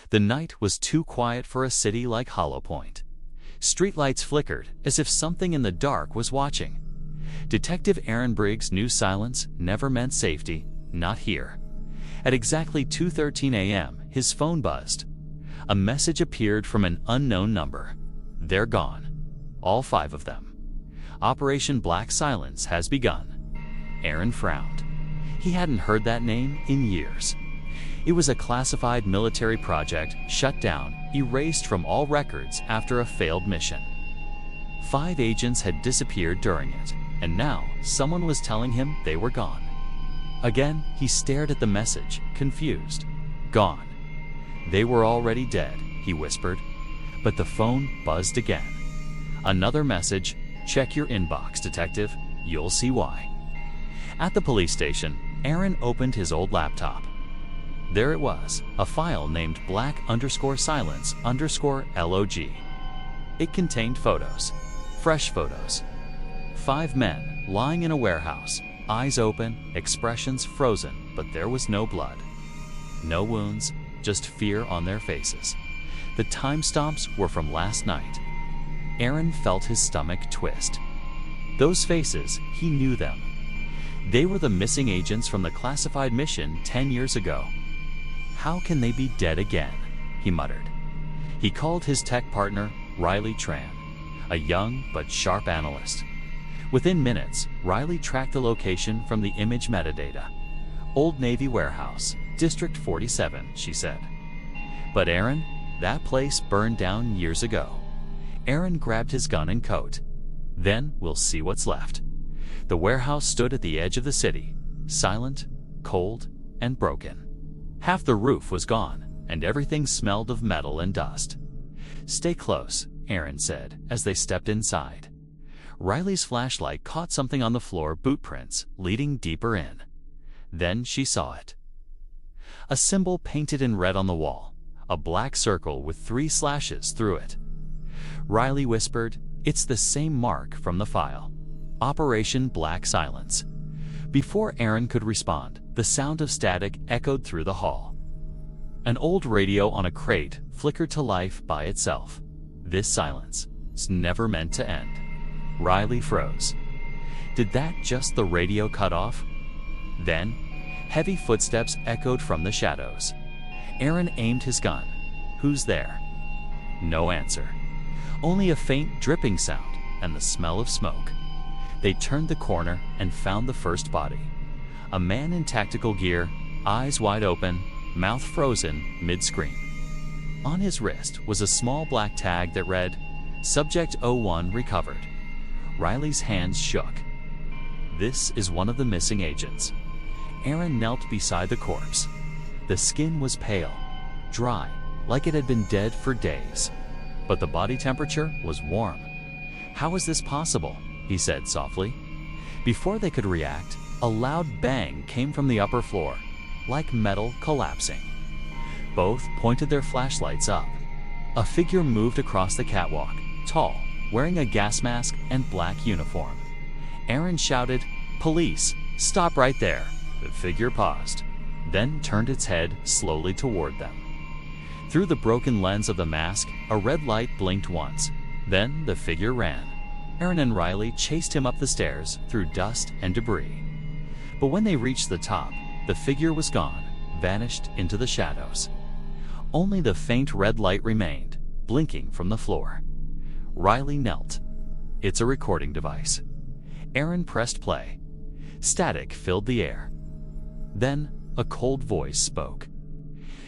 The night was too quiet for a city like Hollow Point. Streetlights flickered as if something in the dark was watching. Detective Aaron Briggs knew silence never meant safety, not here. At exactly 2:13 a.m., his phone buzzed. A message appeared from an unknown number. They're gone. All 5 of them. Operation Black Silence has begun. Aaron frowned. He hadn't heard that name in years. It was a classified military project shut down, erased from all records after a failed mission. 5 agents had disappeared during it, and now someone was telling him they were gone. Again, he stared at the message, confused. Gone. They were already dead, he whispered. But the phone buzzed again. Another message, check your inbox, detective. You'll see why. At the police station, Aaron opened his old laptop. There it was, a file named black_silence_log. It contained photos, fresh photos. 5 men lying in a warehouse, eyes open, expressions frozen, but there was no blood. No wounds, just fear on their faces. The timestamps were from last night. Aaron felt his stomach twist. Those faces, he knew them. They were the missing agents from the classified mission 10 years ago. How can they be dead again? He muttered. He called his tech partner, Riley Tran, a young but sharp analyst. Within minutes, Riley tracked the location from the image metadata. Old Navy warehouse, District 47, she said. But Aaron, that place burned down years ago. Aaron grabbed his gun and coat. Then we'll see what's left. The warehouse stood at the edge of the city, silent, cold, and broken. Half the roof was gone, and everything smelled of metal and dust. Stay close, Aaron said as they stepped inside. Riley's flashlight caught something on the floor, boot prints, leading deeper in. Then she saw it. A symbol painted in red on the wall, a black circle with 3 slashes through it. Riley whispered, it's the same mark from the file. Operation Black Silence. Before Aaron could respond, the sound of static echoed through the hall. An old radio on a crate flickered to life by itself. This silence is never meant to end. Riley froze. Did that just the radio cut off? Then, heavy footsteps echoed from the shadows. Aaron aimed his gun. Who's there? No answer. Only a faint dripping sound and the smell of smoke. They turned the corner and found the first body. A man in tactical gear, eyes wide open, mouth frozen mid-scream. On his wrist was a small black tag that read, Subject 01 recovered. Riley's hands shook. This is one of the missing agents. Aaron knelt beside the corpse. The skin was pale, dry, like it had been dead for days. But the body temperature was warm. How is this possible? He said softly. Before they could react, a loud bang came from the upper floor, like metal collapsing. Both pointed their flashlights up. A figure moved across the catwalk, tall, wearing a gas mask and black uniform. Aaron shouted, "Police, stop right there." The figure paused, then turned its head slowly toward them. Through the broken lens of the mask, a red light blinked once. Then the figure ran. Aaron and Riley chased him up the stairs through dust and debris. But when they reached the top, the figure was gone, vanished into the shadows. Only the faint red light remained, blinking from the floor. Riley knelt. It's a recording device. Aaron pressed play. Static filled the air. Then a cold voice spoke.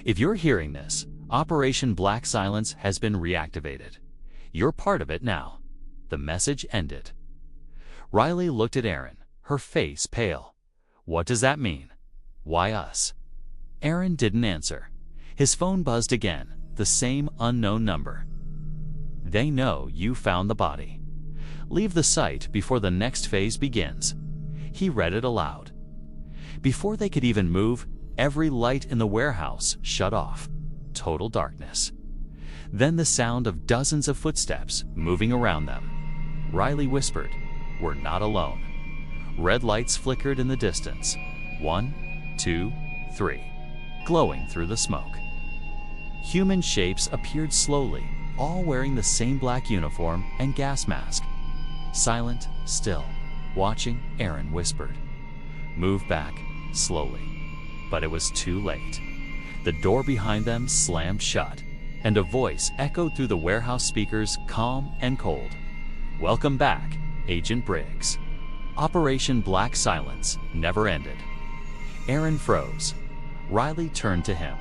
If you're hearing this, Operation Black Silence has been reactivated. You're part of it now. The message ended. Riley looked at Aaron, her face pale. What does that mean? Why us? Aaron didn't answer. His phone buzzed again, the same unknown number. They know you found the body. Leave the site before the next phase begins. He read it aloud. Before they could even move, every light in the warehouse shut off. Total darkness. Then the sound of dozens of footsteps moving around them. Riley whispered, "We're not alone." Red lights flickered in the distance. 1, 2, 3, glowing through the smoke. Human shapes appeared slowly, all wearing the same black uniform and gas mask. Silent, still, watching, Aaron whispered, "Move back, slowly." But it was too late. The door behind them slammed shut, and a voice echoed through the warehouse speakers, calm and cold. "Welcome back, Agent Briggs." Operation Black Silence never ended. Aaron froze. Riley turned to him.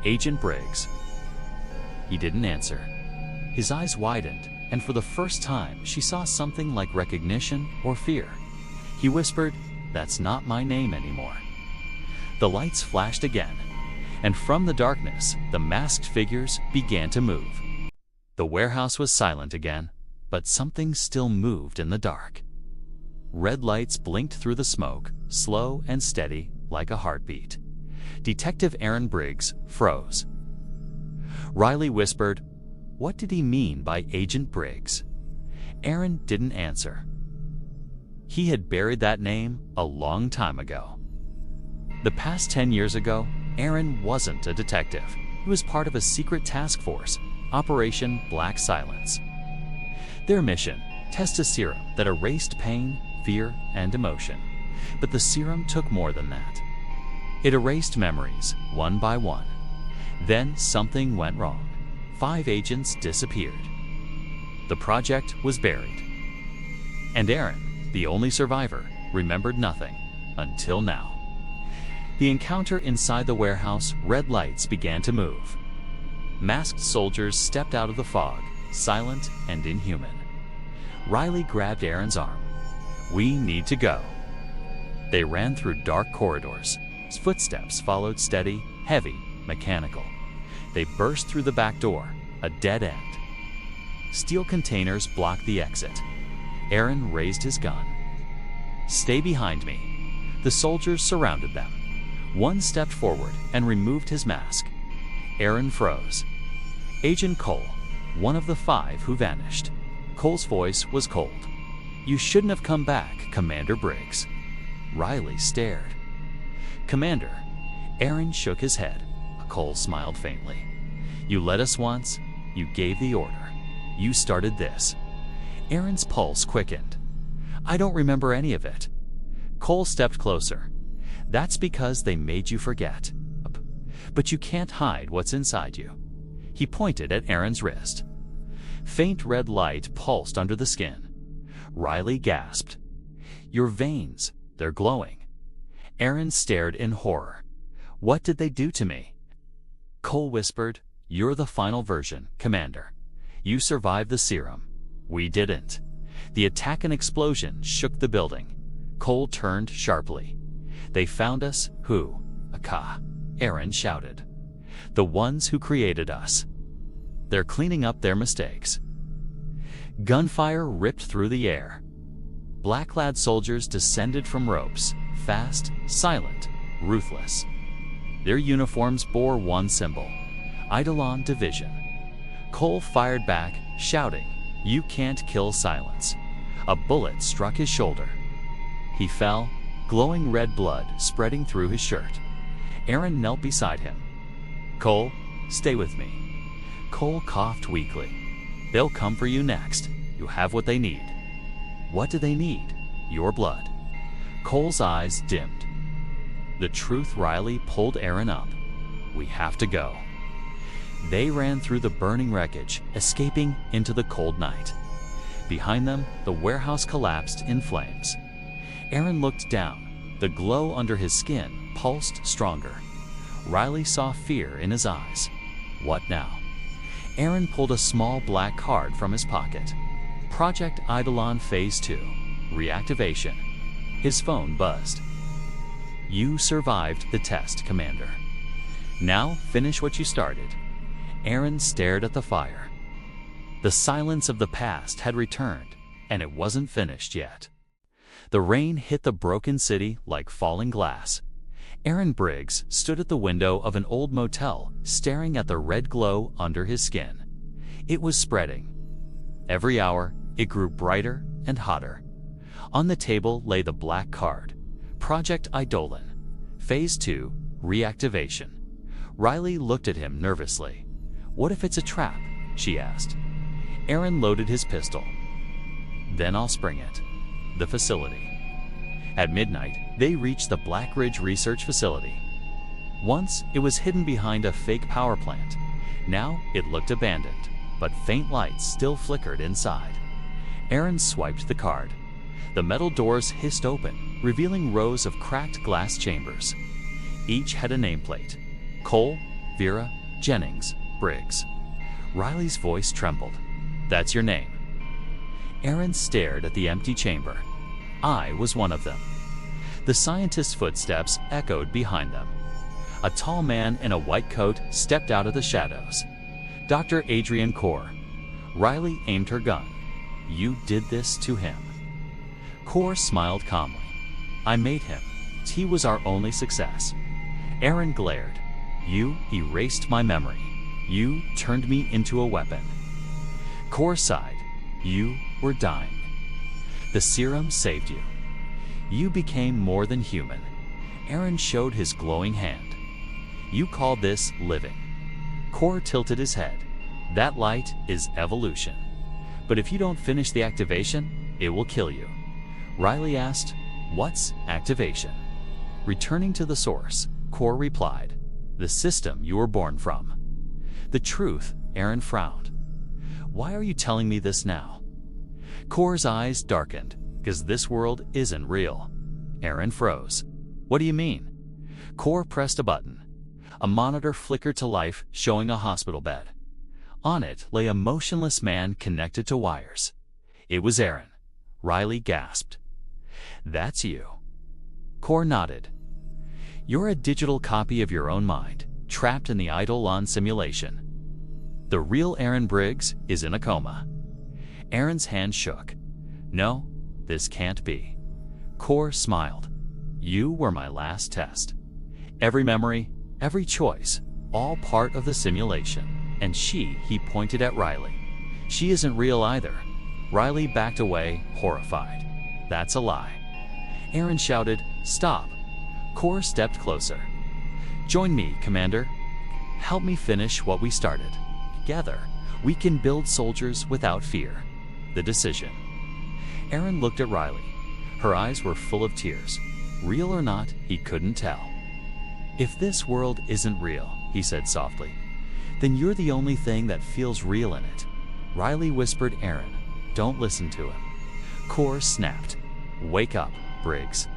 "Agent Briggs." He didn't answer. His eyes widened, and for the first time she saw something like recognition or fear. He whispered, "That's not my name anymore." The lights flashed again, and from the darkness, the masked figures began to move. The warehouse was silent again, but something still moved in the dark. Red lights blinked through the smoke, slow and steady like a heartbeat. Detective Aaron Briggs froze. Riley whispered, "What did he mean by Agent Briggs?" Aaron didn't answer. He had buried that name a long time ago. The past 10 years ago, Aaron wasn't a detective. He was part of a secret task force, Operation Black Silence. Their mission: test a serum that erased pain, fear, and emotion. But the serum took more than that. It erased memories, one by one. Then something went wrong. 5 agents disappeared. The project was buried. And Aaron, the only survivor, remembered nothing until now. The encounter inside the warehouse, red lights began to move. Masked soldiers stepped out of the fog, silent and inhuman. Riley grabbed Aaron's arm. "We need to go." They ran through dark corridors. Footsteps followed, steady, heavy, mechanical. They burst through the back door, a dead end. Steel containers blocked the exit. Aaron raised his gun. "Stay behind me." The soldiers surrounded them. One stepped forward and removed his mask. Aaron froze. "Agent Cole, one of the 5 who vanished." Cole's voice was cold. "You shouldn't have come back, Commander Briggs." Riley stared. "Commander." Aaron shook his head. Cole smiled faintly. "You led us once. You gave the order. You started this." Aaron's pulse quickened. "I don't remember any of it." Cole stepped closer. "That's because they made you forget. But you can't hide what's inside you." He pointed at Aaron's wrist. Faint red light pulsed under the skin. Riley gasped. "Your veins, they're glowing." Aaron stared in horror. "What did they do to me?" Cole whispered, "You're the final version, Commander. You survived the serum. We didn't." The attack and explosion shook the building. Cole turned sharply. "They found us. Who?" "Aka," Aaron shouted. "The ones who created us. They're cleaning up their mistakes." Gunfire ripped through the air. Black-clad soldiers descended from ropes, fast, silent, ruthless. Their uniforms bore one symbol: Eidolon Division. Cole fired back, shouting, "You can't kill silence." A bullet struck his shoulder. He fell, glowing red blood spreading through his shirt. Aaron knelt beside him. "Cole, stay with me." Cole coughed weakly. "They'll come for you next. You have what they need." "What do they need?" "Your blood." Cole's eyes dimmed. "The truth." Riley pulled Aaron up. "We have to go." They ran through the burning wreckage, escaping into the cold night. Behind them, the warehouse collapsed in flames. Aaron looked down. The glow under his skin pulsed stronger. Riley saw fear in his eyes. What now? Aaron pulled a small black card from his pocket. Project Eidolon Phase 2. Reactivation. His phone buzzed. "You survived the test, Commander. Now finish what you started." Aaron stared at the fire. The silence of the past had returned, and it wasn't finished yet. The rain hit the broken city like falling glass. Aaron Briggs stood at the window of an old motel, staring at the red glow under his skin. It was spreading. Every hour, it grew brighter and hotter. On the table lay the black card. Project Eidolon. Phase 2. Reactivation. Riley looked at him nervously. What if it's a trap? She asked. Aaron loaded his pistol. Then I'll spring it. The facility. At midnight, they reached the Black Ridge Research Facility. Once, it was hidden behind a fake power plant. Now, it looked abandoned, but faint lights still flickered inside. Aaron swiped the card. The metal doors hissed open, revealing rows of cracked glass chambers. Each had a nameplate: Cole, Vera, Jennings, Briggs. Riley's voice trembled. That's your name. Aaron stared at the empty chamber. I was one of them. The scientist's footsteps echoed behind them. A tall man in a white coat stepped out of the shadows. Dr. Adrian Core. Riley aimed her gun. You did this to him. Core smiled calmly. I made him. He was our only success. Aaron glared. You erased my memory. You turned me into a weapon. Core sighed. You were dying. The serum saved you. You became more than human. Aaron showed his glowing hand. You call this living. Core tilted his head. That light is evolution. But if you don't finish the activation, it will kill you. Riley asked, what's activation? Returning to the source, Core replied, the system you were born from. The truth, Aaron frowned. Why are you telling me this now? Core's eyes darkened, because this world isn't real. Aaron froze. What do you mean? Core pressed a button. A monitor flickered to life, showing a hospital bed. On it lay a motionless man connected to wires. It was Aaron. Riley gasped. That's you. Core nodded. You're a digital copy of your own mind, trapped in the Eidolon simulation. The real Aaron Briggs is in a coma. Aaron's hand shook. No, this can't be. Core smiled. You were my last test. Every memory, every choice, all part of the simulation. And he pointed at Riley. She isn't real either. Riley backed away, horrified. That's a lie. Aaron shouted, stop. Core stepped closer. Join me, Commander. Help me finish what we started. Together, we can build soldiers without fear. The decision. Aaron looked at Riley. Her eyes were full of tears. Real or not, he couldn't tell. If this world isn't real, he said softly, then you're the only thing that feels real in it. Riley whispered Aaron, don't listen to him. Core snapped. Wake up, Briggs.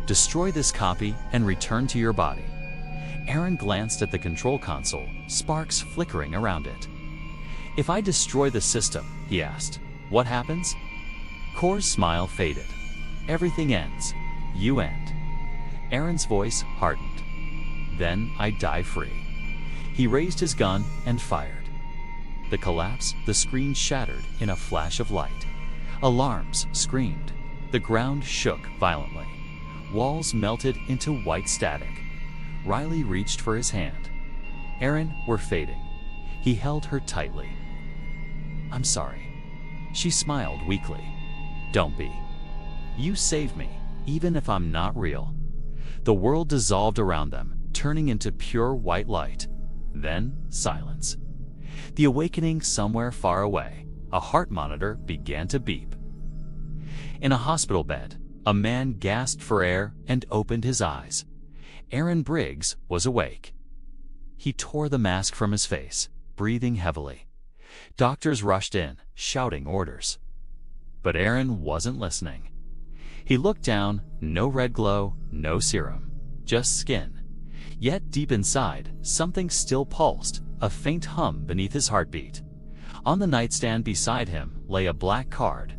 Destroy this copy and return to your body. Aaron glanced at the control console, sparks flickering around it. If I destroy the system, he asked, what happens? Core's smile faded. Everything ends. You end. Aaron's voice hardened. Then I die free. He raised his gun and fired. The collapse, the screen shattered in a flash of light. Alarms screamed. The ground shook violently. Walls melted into white static. Riley reached for his hand. Aaron, we're fading. He held her tightly. I'm sorry. She smiled weakly. Don't be. You saved me, even if I'm not real. The world dissolved around them, turning into pure white light. Then, silence. The awakening somewhere far away, a heart monitor began to beep. In a hospital bed, a man gasped for air and opened his eyes. Aaron Briggs was awake. He tore the mask from his face, breathing heavily. Doctors rushed in, shouting orders. But Aaron wasn't listening. He looked down, no red glow, no serum, just skin. Yet deep inside, something still pulsed, a faint hum beneath his heartbeat. On the nightstand beside him lay a black card.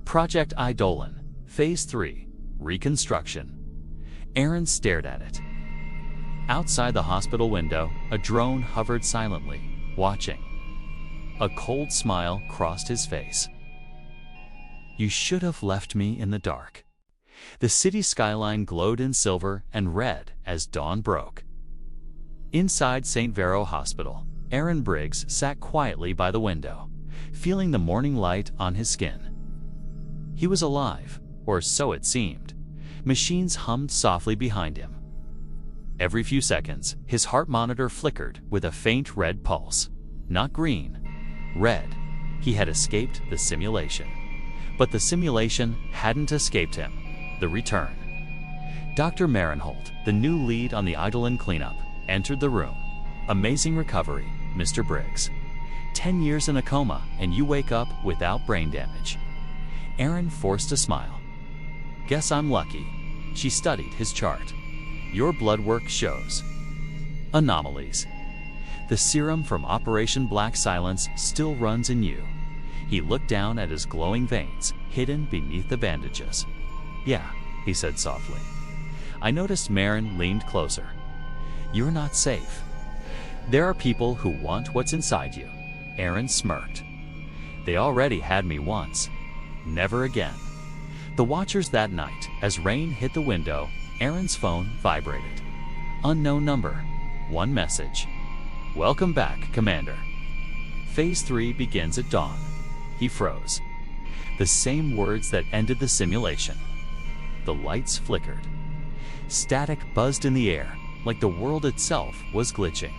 Project Eidolon, Phase 3, Reconstruction. Aaron stared at it. Outside the hospital window, a drone hovered silently, watching. A cold smile crossed his face. You should have left me in the dark. The city skyline glowed in silver and red as dawn broke. Inside St. Vero Hospital, Aaron Briggs sat quietly by the window, feeling the morning light on his skin. He was alive, or so it seemed. Machines hummed softly behind him. Every few seconds, his heart monitor flickered with a faint red pulse. Not green, red. He had escaped the simulation. But the simulation hadn't escaped him. The return. Dr. Marinholt, the new lead on the Eidolon cleanup, entered the room. Amazing recovery, Mr. Briggs. 10 years in a coma and you wake up without brain damage. Aaron forced a smile. Guess I'm lucky. She studied his chart. Your blood work shows anomalies. The serum from Operation Black Silence still runs in you. He looked down at his glowing veins, hidden beneath the bandages. Yeah, he said softly. I noticed Marin leaned closer. You're not safe. There are people who want what's inside you. Aaron smirked. They already had me once. Never again. The watchers that night, as rain hit the window, Aaron's phone vibrated. Unknown number. One message. Welcome back, Commander. Phase 3 begins at dawn. He froze. The same words that ended the simulation. The lights flickered. Static buzzed in the air, like the world itself was glitching.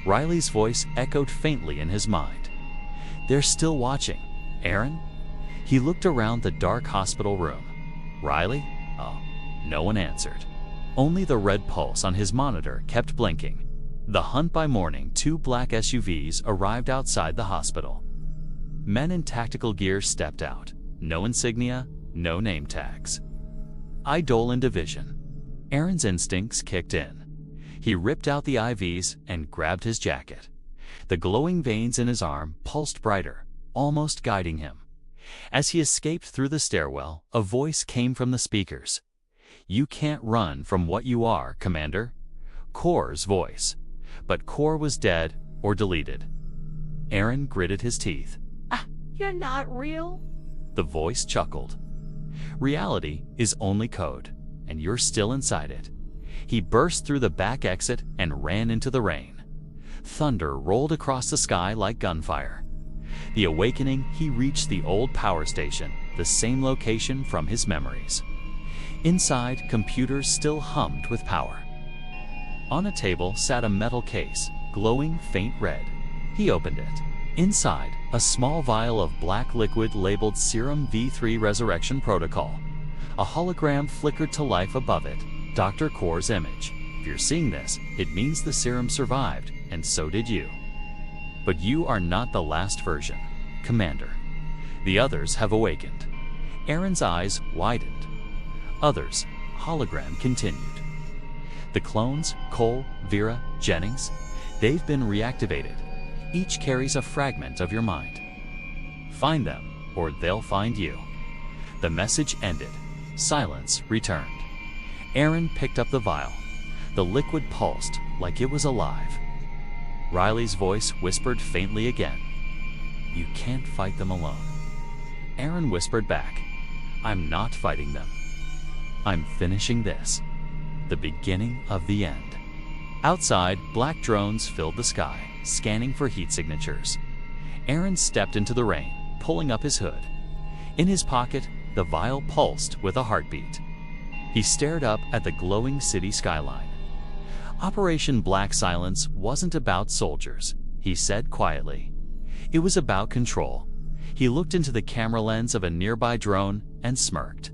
Riley's voice echoed faintly in his mind. They're still watching. Aaron? He looked around the dark hospital room. Riley? Oh, no one answered. Only the red pulse on his monitor kept blinking. The hunt by morning, 2 black SUVs arrived outside the hospital. Men in tactical gear stepped out. No insignia, no name tags. Eidolon Division. Aaron's instincts kicked in. He ripped out the IVs and grabbed his jacket. The glowing veins in his arm pulsed brighter, almost guiding him. As he escaped through the stairwell, a voice came from the speakers. You can't run from what you are, Commander. Core's voice. But Core was dead or deleted. Aaron gritted his teeth. You're not real? The voice chuckled. Reality is only code, and you're still inside it. He burst through the back exit and ran into the rain. Thunder rolled across the sky like gunfire. The awakening, he reached the old power station, the same location from his memories. Inside, computers still hummed with power. On a table sat a metal case, glowing faint red. He opened it. Inside, a small vial of black liquid labeled Serum V3 Resurrection Protocol. A hologram flickered to life above it, Dr. Core's image. If you're seeing this, it means the serum survived, and so did you. But you are not the last version, Commander. The others have awakened. Aaron's eyes widened. Others, hologram continued. The clones, Cole, Vera, Jennings, they've been reactivated. Each carries a fragment of your mind. Find them, or they'll find you. The message ended. Silence returned. Aaron picked up the vial. The liquid pulsed like it was alive. Riley's voice whispered faintly again. You can't fight them alone. Aaron whispered back. I'm not fighting them. I'm finishing this. The beginning of the end. Outside, black drones filled the sky, scanning for heat signatures. Aaron stepped into the rain, pulling up his hood. In his pocket, the vial pulsed with a heartbeat. He stared up at the glowing city skyline. Operation Black Silence wasn't about soldiers, he said quietly. It was about control. He looked into the camera lens of a nearby drone and smirked.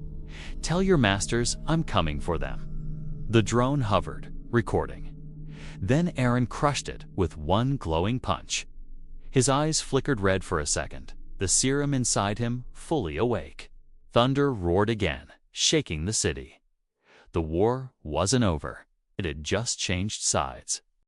Tell your masters I'm coming for them. The drone hovered, recording. Then Aaron crushed it with one glowing punch. His eyes flickered red for a second, the serum inside him fully awake. Thunder roared again, shaking the city. The war wasn't over. It had just changed sides.